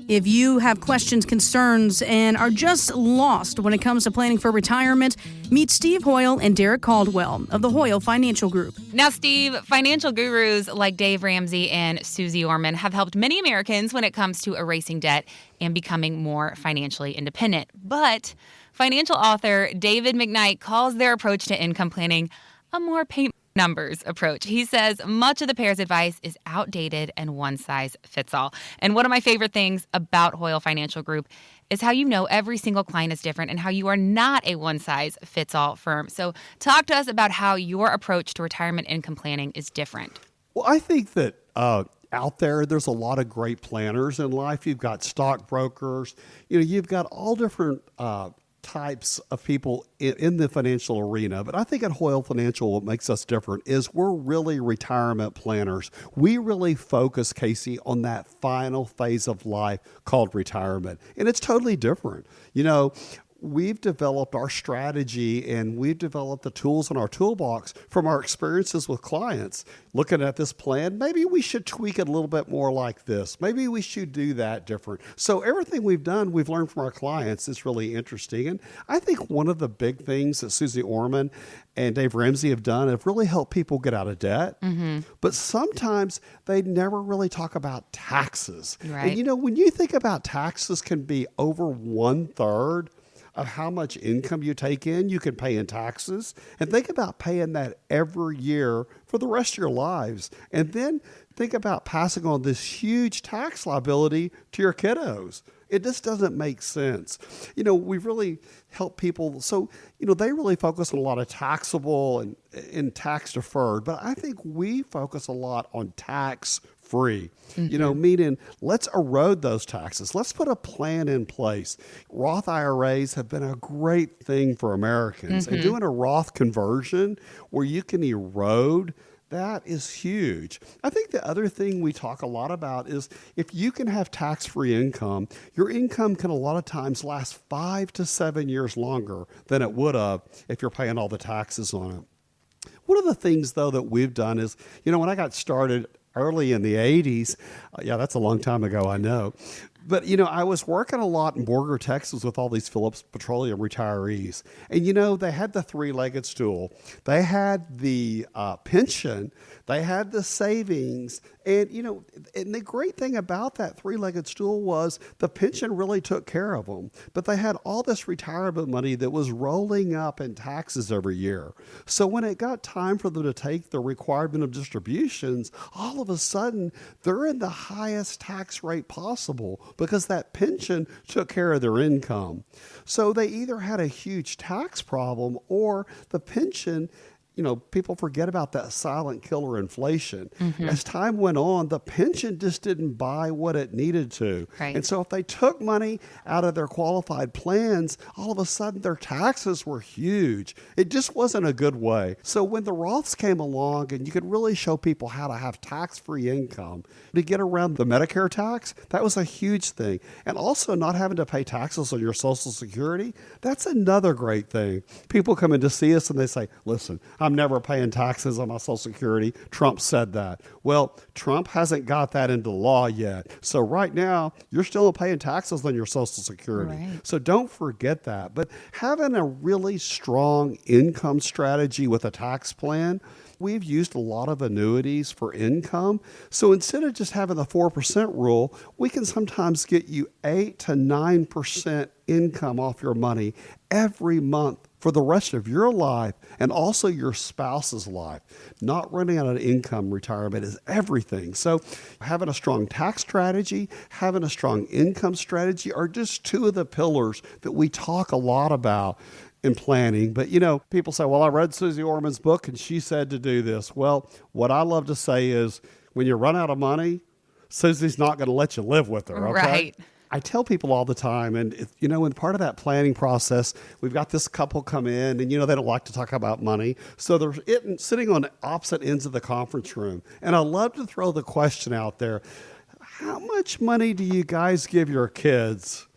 If you have questions, concerns, and are just lost when it comes to planning for retirement, meet Steve Hoyle and Derrick Caldwell of the Hoyle Financial Group. Now, Steve, financial gurus like Dave Ramsey and Susie Orman have helped many Americans when it comes to erasing debt and becoming more financially independent. But financial author David McKnight calls their approach to income planning a more paint numbers approach. He says much of the pair's advice is outdated and one size fits all. And one of my favorite things about Hoyle Financial Group is how you know every single client is different and how you are not a one size fits all firm. So talk to us about how your approach to retirement income planning is different. Well, I think that out there's a lot of great planners in life. You've got stockbrokers, you've got all different types of people in the financial arena. But I think at Hoyle Financial, what makes us different is we're really retirement planners. We really focus, Casey, on that final phase of life called retirement. And it's totally different. We've developed our strategy and we've developed the tools in our toolbox from our experiences with clients. Looking at this plan, maybe we should tweak it a little bit more like this. Maybe we should do that different. So everything we've done, we've learned from our clients. It's really interesting. And I think one of the big things that Susie Orman and Dave Ramsey have done have really helped people get out of debt. Mm-hmm. But sometimes they never really talk about taxes. Right. And when you think about taxes can be over 1/3 of how much income you take in, you can pay in taxes. And think about paying that every year for the rest of your lives. And then think about passing on this huge tax liability to your kiddos. It just doesn't make sense. We've really helped people. So, they really focus on a lot of taxable and tax deferred. But I think we focus a lot on tax free, meaning let's erode those taxes. Let's put a plan in place. Roth IRAs have been a great thing for Americans. And doing a Roth conversion where you can erode, that is huge. I think the other thing we talk a lot about is if you can have tax-free income, your income can a lot of times last 5 to 7 years longer than it would have if you're paying all the taxes on it. One of the things, though, that we've done is, when I got started early in the 80s, that's a long time ago, I know. But, I was working a lot in Borger, Texas with all these Phillips Petroleum retirees. And, they had the three-legged stool. They had the pension. They had the savings. And, and the great thing about that three-legged stool was the pension really took care of them. But they had all this retirement money that was rolling up in taxes every year. So when it got time for them to take the requirement of distributions, all of a sudden, they're in the highest tax rate possible because that pension took care of their income. So they either had a huge tax problem or the pension, people forget about that silent killer inflation. Mm-hmm. As time went on, the pension just didn't buy what it needed to. Right. And so if they took money out of their qualified plans, all of a sudden their taxes were huge. It just wasn't a good way. So when the Roths came along and you could really show people how to have tax-free income to get around the Medicare tax, that was a huge thing. And also not having to pay taxes on your Social Security, that's another great thing. People come in to see us and they say, listen, I'm never paying taxes on my Social Security. Trump said that. Well, Trump hasn't got that into law yet. So right now, you're still paying taxes on your Social Security. Right. So don't forget that. But having a really strong income strategy with a tax plan, we've used a lot of annuities for income. So instead of just having the 4% rule, we can sometimes get you 8 to 9% income off your money every month for the rest of your life and also your spouse's life. Not running out of income retirement is everything. So having a strong tax strategy, having a strong income strategy are just two of the pillars that we talk a lot about in planning. But, people say, well, I read Susie Orman's book and she said to do this. Well, what I love to say is when you run out of money, Susie's not going to let you live with her. Okay? Right. I tell people all the time, and in part of that planning process, we've got this couple come in, and they don't like to talk about money, so they're sitting on opposite ends of the conference room. And I love to throw the question out there: how much money do you guys give your kids?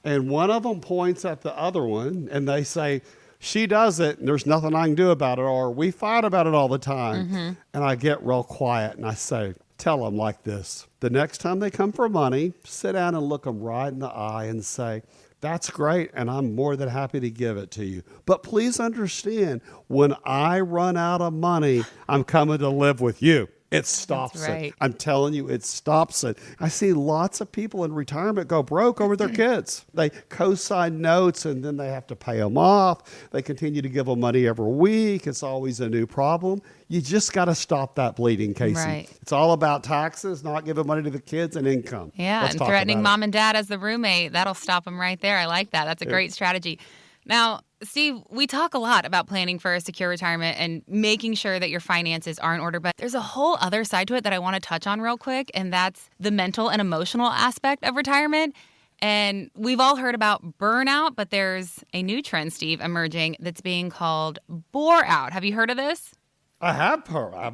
And one of them points at the other one, and they say, she does it, and there's nothing I can do about it, or we fight about it all the time. Mm-hmm. And I get real quiet, and I say, tell them like this. The next time they come for money, sit down and look them right in the eye and say, that's great, and I'm more than happy to give it to you. But please understand, when I run out of money, I'm coming to live with you. It stops it. I'm telling you, it stops it. I see lots of people in retirement go broke over their kids. They co-sign notes and then they have to pay them off. They continue to give them money every week. It's always a new problem. You just got to stop that bleeding, Casey. Right. It's all about taxes, not giving money to the kids, and income. Yeah, and threatening mom and dad as the roommate, that'll stop them right there. I like that. That's a great strategy. Now, Steve, we talk a lot about planning for a secure retirement and making sure that your finances are in order, but there's a whole other side to it that I want to touch on real quick, and that's the mental and emotional aspect of retirement. And we've all heard about burnout, but there's a new trend, Steve, emerging that's being called bore out. Have you heard of this? I have,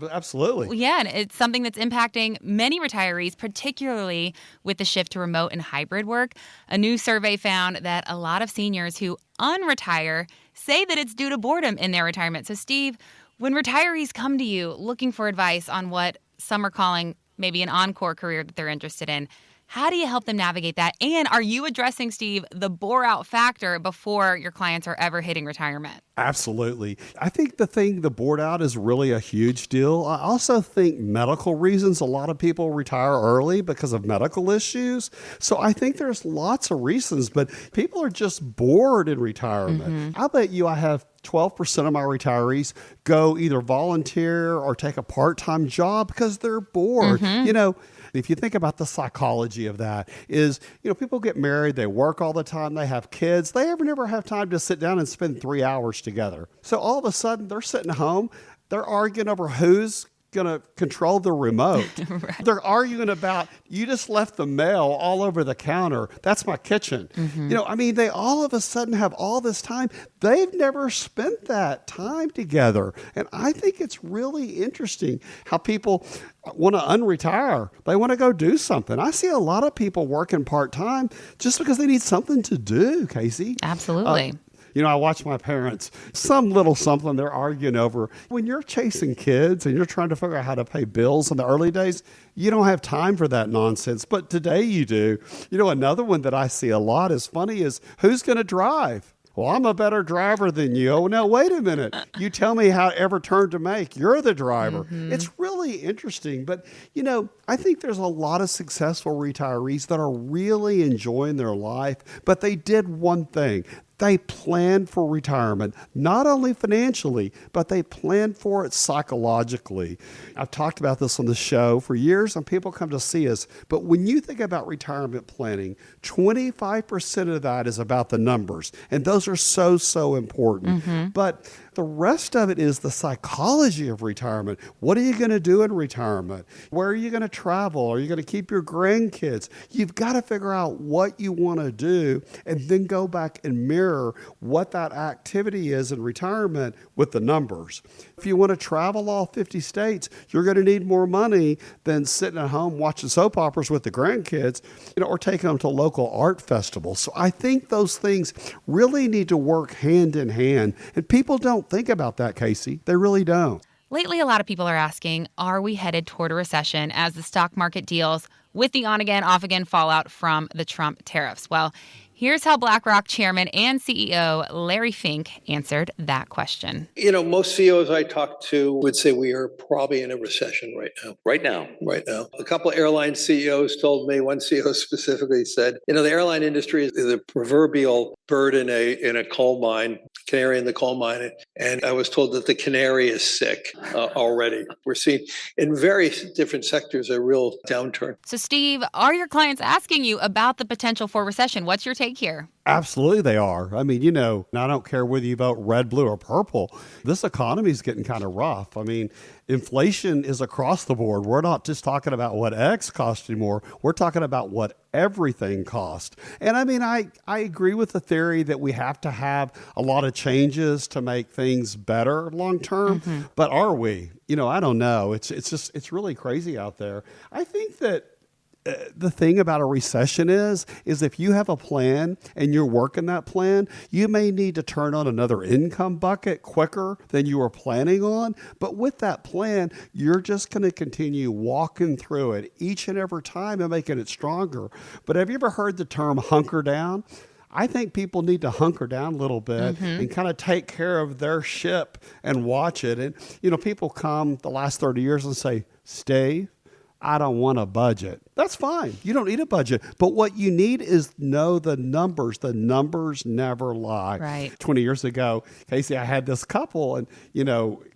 absolutely. Yeah, and it's something that's impacting many retirees, particularly with the shift to remote and hybrid work. A new survey found that a lot of seniors who unretire say that it's due to boredom in their retirement. So, Steve, when retirees come to you looking for advice on what some are calling maybe an encore career that they're interested in, how do you help them navigate that? And are you addressing, Steve, the bore-out factor before your clients are ever hitting retirement? Absolutely. I think the bored out is really a huge deal. I also think medical reasons. A lot of people retire early because of medical issues. So I think there's lots of reasons, but people are just bored in retirement. I'll bet you I have 12% of my retirees go either volunteer or take a part-time job because they're bored. You know, if you think about the psychology of that is, people get married, they work all the time, they have kids, they never have time to sit down and spend 3 hours together. So all of a sudden they're sitting home, they're arguing over who's going to control the remote. Right. They're arguing about, you just left the mail all over the counter. That's my kitchen. They all of a sudden have all this time. They've never spent that time together. And I think it's really interesting how people want to unretire. They want to go do something. I see a lot of people working part-time just because they need something to do, Casey. Absolutely. I watch my parents, some little something they're arguing over. When you're chasing kids and you're trying to figure out how to pay bills in the early days, you don't have time for that nonsense. But today you do. Another one that I see a lot is funny is, who's going to drive? Well, I'm a better driver than you. Oh, now, wait a minute. You tell me how ever turn to make. You're the driver. It's really interesting. But, I think there's a lot of successful retirees that are really enjoying their life, but they did one thing. They planned for retirement, not only financially, but they planned for it psychologically. I've talked about this on the show for years, and people come to see us. But when you think about retirement planning, 25% of that is about the numbers. And those are so important. But the rest of it is the psychology of retirement. What are you going to do in retirement? Where are you going to travel? Are you going to keep your grandkids? You've got to figure out what you want to do and then go back and mirror what that activity is in retirement with the numbers. If you want to travel all 50 states, you're going to need more money than sitting at home watching soap operas with the grandkids, or taking them to local art festivals. So I think those things really need to work hand in hand. And people don't think about that, Casey. They really don't. Lately, a lot of people are asking, are we headed toward a recession as the stock market deals with the on-again, off-again fallout from the Trump tariffs? Well, here's how BlackRock chairman and CEO Larry Fink answered that question. Most CEOs I talk to would say we are probably in a recession right now. Right now. A couple of airline CEOs told me, one CEO specifically said, the airline industry is the proverbial bird in a coal mine, canary in the coal mine. And I was told that the canary is sick already. We're seeing in various different sectors a real downturn. So, Steve, are your clients asking you about the potential for recession? What's your take here? Absolutely they are. I don't care whether you vote red, blue, or purple. This economy is getting kind of rough. Inflation is across the board. We're not just talking about what X costs anymore. We're talking about what everything costs. And I agree with the theory that we have to have a lot of changes to make things better long term. But are we? I don't know. It's really crazy out there. I think that the thing about a recession is if you have a plan and you're working that plan, you may need to turn on another income bucket quicker than you were planning on. But with that plan, you're just going to continue walking through it each and every time and making it stronger. But have you ever heard the term hunker down? I think people need to hunker down a little bit and kind of take care of their ship and watch it. And, people come the last 30 years and say, Steve, I don't want a budget. That's fine. You don't need a budget. But what you need is know the numbers. The numbers never lie. Right. 20 years ago, Casey, I had this couple and,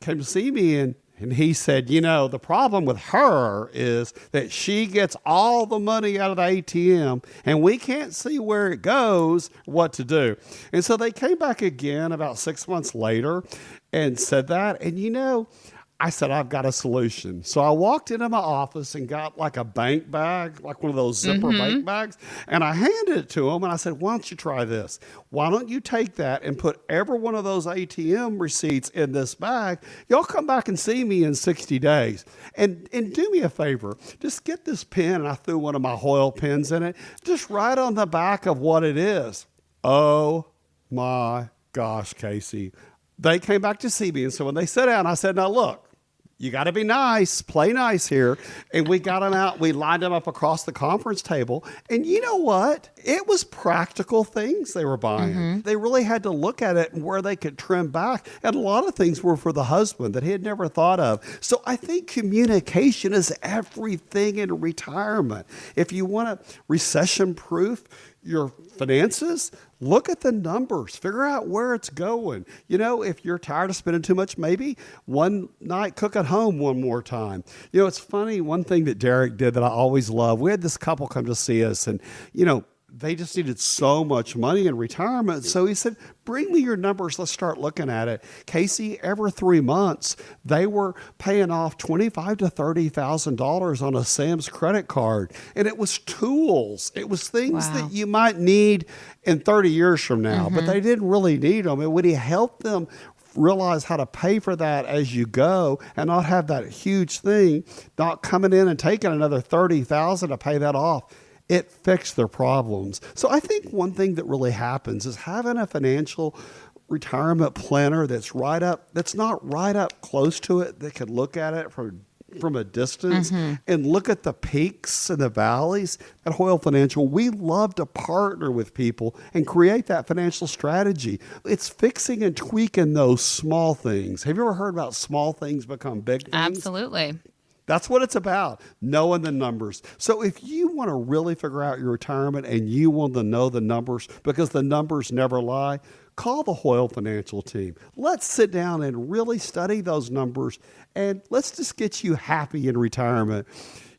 came to see me and he said, the problem with her is that she gets all the money out of the ATM and we can't see where it goes, what to do. And so they came back again about 6 months later and said that. And, I said, I've got a solution. So I walked into my office and got like a bank bag, like one of those zipper bank bags, and I handed it to him and I said, why don't you try this? Why don't you take that and put every one of those ATM receipts in this bag? Y'all come back and see me in 60 days. And do me a favor, just get this pen, and I threw one of my Hoyle pens in it, just write on the back of what it is. Oh my gosh, Casey. They came back to see me, and so when they sat down, I said, now look, you got to be nice, play nice here. And we got them out. We lined them up across the conference table. And you know what? It was practical things they were buying. They really had to look at it and where they could trim back. And a lot of things were for the husband that he had never thought of. So I think communication is everything in retirement. If you want to recession-proof your finances, look at the numbers, figure out where it's going. If you're tired of spending too much, maybe one night cook at home one more time. It's funny, one thing that Derrick did that I always love, we had this couple come to see us and, they just needed so much money in retirement. So he said, bring me your numbers. Let's start looking at it. Casey, every 3 months, they were paying off $25,000 to $30,000 on a Sam's credit card. And it was tools. It was things that you might need in 30 years from now, but they didn't really need them. And when he helped them realize how to pay for that as you go and not have that huge thing, not coming in and taking another $30,000 to pay that off, it fixed their problems. So I think one thing that really happens is having a financial retirement planner that's not right up close to it, that can look at it from a distance and look at the peaks and the valleys. At Hoyle Financial, we love to partner with people and create that financial strategy. It's fixing and tweaking those small things. Have you ever heard about small things become big things? Absolutely. That's what it's about, knowing the numbers. So if you want to really figure out your retirement and you want to know the numbers, because the numbers never lie, call the Hoyle Financial team. Let's sit down and really study those numbers, and let's just get you happy in retirement.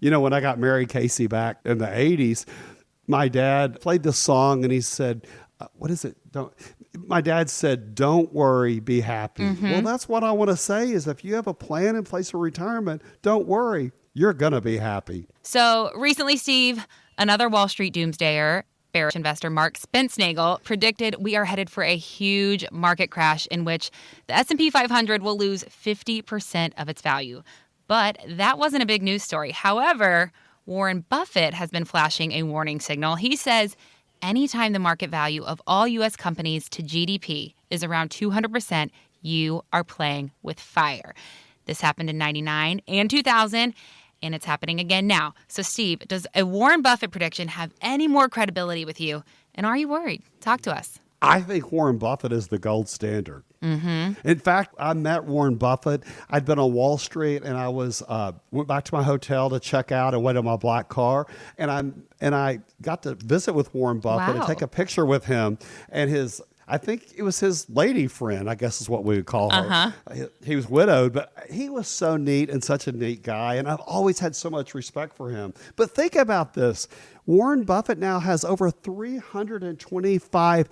When I got married, Casey, back in the 80s, my dad played this song, and he said, what is it? My dad said, don't worry, be happy. Well, that's what I want to say is if you have a plan in place for retirement, don't worry, you're going to be happy. So recently, Steve, another Wall Street doomsdayer, bearish investor Mark Spence-Nagel, predicted we are headed for a huge market crash in which the S&P 500 will lose 50% of its value. But that wasn't a big news story. However, Warren Buffett has been flashing a warning signal. He says anytime the market value of all U.S. companies to GDP is around 200%, you are playing with fire. This happened in 99 and 2000, and it's happening again now. So, Steve, does a Warren Buffett prediction have any more credibility with you? And are you worried? Talk to us. I think Warren Buffett is the gold standard. In fact, I met Warren Buffett. I'd been on Wall Street, and I went back to my hotel to check out and wait on my black car. And I got to visit with Warren Buffett and take a picture with him and I think it was his lady friend, I guess is what we would call her. He was widowed, but he was so neat and such a neat guy, and I've always had so much respect for him. But think about this. Warren Buffett now has over $325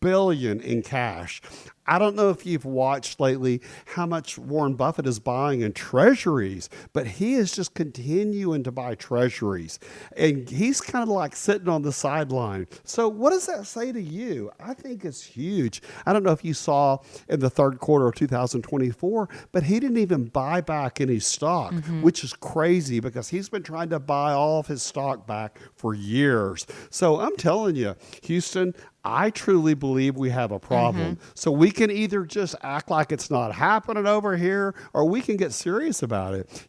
billion in cash. I don't know if you've watched lately how much Warren Buffett is buying in treasuries, but he is just continuing to buy treasuries. And he's kind of like sitting on the sideline. So what does that say to you? I think it's huge. I don't know if you saw in the third quarter of 2024, but he didn't even buy back any stock, which is crazy because he's been trying to buy all of his stock back for years. So I'm telling you, Houston, I truly believe we have a problem. So we can either just act like it's not happening over here, or we can get serious about it,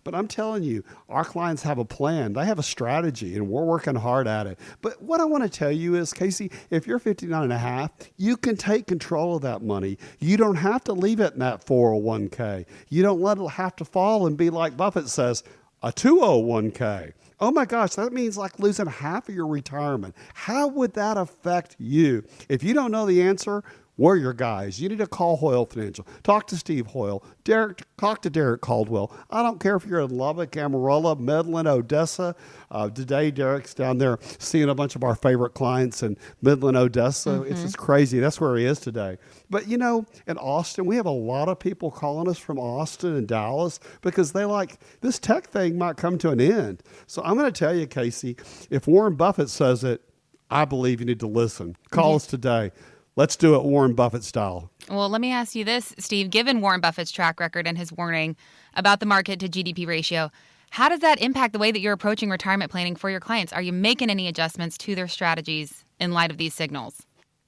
but I'm telling you, our clients have a plan. They have a strategy, and we're working hard at it. But what I want to tell you is, Casey, if you're 59 and a half, you can take control of that money. You don't have to leave it in that 401k. You don't let it have to fall and be like Buffett says, a 201k. Oh my gosh, that means like losing half of your retirement. How would that affect you? If you don't know the answer, we're your guys. You need to call Hoyle Financial. Talk to Steve Hoyle. Talk to Derrick Caldwell. I don't care if you're in Lubbock, Amarillo, Midland, Odessa. Today, Derrick's down there seeing a bunch of our favorite clients in Midland, Odessa. It's just crazy. That's where he is today. But, in Austin, we have a lot of people calling us from Austin and Dallas because they like, this tech thing might come to an end. So I'm going to tell you, Casey, if Warren Buffett says it, I believe you need to listen. Call us today. Let's do it Warren Buffett style. Well, let me ask you this, Steve. Given Warren Buffett's track record and his warning about the market to GDP ratio, how does that impact the way that you're approaching retirement planning for your clients? Are you making any adjustments to their strategies in light of these signals?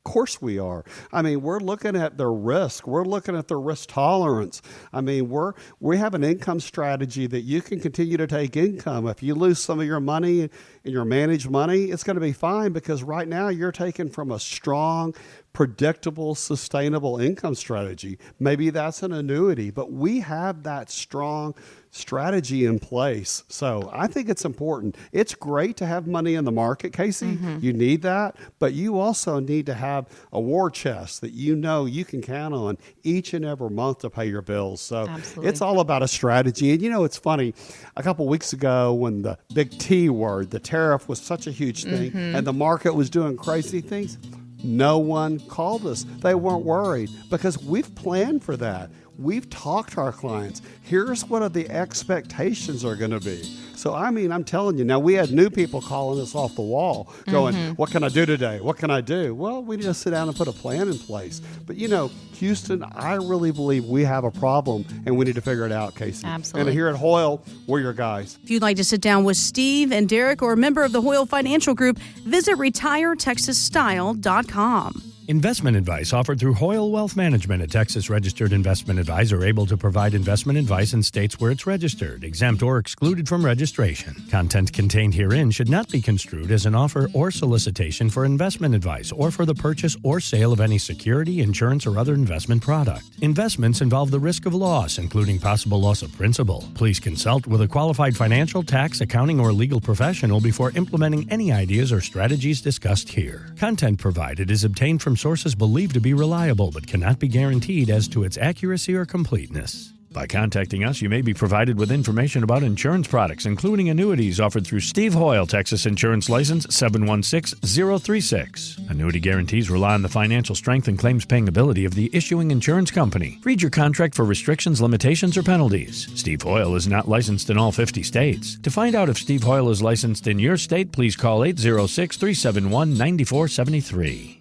Of course we are. I mean, we're looking at their risk. We're looking at their risk tolerance. I mean, we have an income strategy that you can continue to take income. If you lose some of your money and your managed money, it's going to be fine because right now you're taking from a strong, predictable, sustainable income strategy. Maybe that's an annuity, but we have that strong strategy in place. So I think it's important. It's great to have money in the market, Casey. You need that, but you also need to have a war chest that you can count on each and every month to pay your bills. So It's all about a strategy. And it's funny, a couple weeks ago when the big T word, the tariff was such a huge thing and the market was doing crazy things, no one called us. They weren't worried because we've planned for that. We've talked to our clients. Here's what the expectations are going to be. So, I'm telling you, now we had new people calling us off the wall going, what can I do today? What can I do? Well, we need to sit down and put a plan in place. But, Houston, I really believe we have a problem and we need to figure it out, Casey. Absolutely. And here at Hoyle, we're your guys. If you'd like to sit down with Steve and Derrick or a member of the Hoyle Financial Group, visit retiretexasstyle.com. Investment advice offered through Hoyle Wealth Management, a Texas-registered investment advisor able to provide investment advice in states where it's registered, exempt, or excluded from registration. Content contained herein should not be construed as an offer or solicitation for investment advice or for the purchase or sale of any security, insurance, or other investment product. Investments involve the risk of loss, including possible loss of principal. Please consult with a qualified financial, tax, accounting, or legal professional before implementing any ideas or strategies discussed here. Content provided is obtained from sources believed to be reliable but cannot be guaranteed as to its accuracy or completeness. By contacting us, you may be provided with information about insurance products, including annuities offered through Steve Hoyle, Texas Insurance License 716036. Annuity guarantees rely on the financial strength and claims-paying ability of the issuing insurance company. Read your contract for restrictions, limitations, or penalties. Steve Hoyle is not licensed in all 50 states. To find out if Steve Hoyle is licensed in your state, please call 806-371-9473.